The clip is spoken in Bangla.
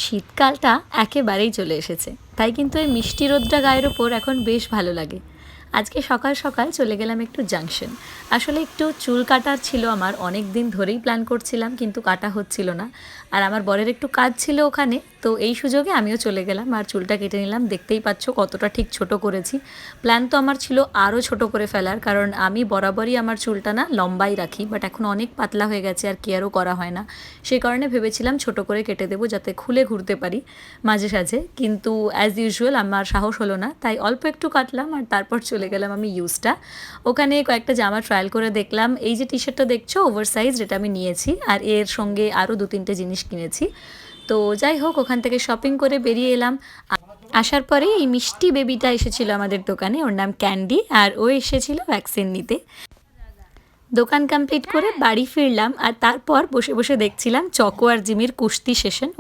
শীতকালটা একেবারেই চলে এসেছে, তাই কিন্তু এই মিষ্টি রোদটা গায়ের ওপর এখন বেশ ভালো লাগে। আজকে সকাল সকাল চলে গেলাম একটু জাংশন। আসলে একটু চুল কাটার ছিল, আমার অনেক দিন ধরেই প্ল্যান করছিলাম কিন্তু কাটা হচ্ছিল না। আর আমার বরের একটু কাজ ছিল ওখানে, তো এই সুযোগে আমিও চলে গেলাম আর চুলটা কেটে নিলাম। দেখতেই পাচ্ছ কতটা ঠিক ছোট করেছি। প্ল্যান তো আমার ছিল আরও ছোট করে ফেলার, কারণ আমি বরাবরই আমার চুলটা না লম্বাই রাখি, বাট এখন অনেক পাতলা হয়ে গেছে আর কেয়ারও করা হয় না। সেই কারণে ভেবেছিলাম ছোট করে কেটে দেবো যাতে খুলে ঘুরতে পারি মাঝে সাঝে, কিন্তু অ্যাজ ইউজুয়াল আমার সাহস হলো না, তাই অল্প একটু কাটলাম আর তারপর চলে গেলাম আমি ইউজটা। ওখানে কয়েকটা জামা ট্রায়াল করে দেখলাম। এই যে টি শার্টটা দেখছো ওভার সাইজ, যেটা আমি নিয়েছি, আর এর সঙ্গে আরও 2-3টে জিনিস কিনেছি। তো যাই হোক, ওখান থেকে শপিং করে বেরিয়ে এলাম। আসার পরে এই মিষ্টি বেবিটা এসেছিল আমাদের দোকানে, ওর নাম ক্যান্ডি, আর ও এসেছিল ভ্যাকসিন নিতে। দোকান কমপ্লিট করে বাড়ি ফিরলাম আর তারপর বসে বসে দেখছিলাম চকো আর জিমির কুস্তি সেশন।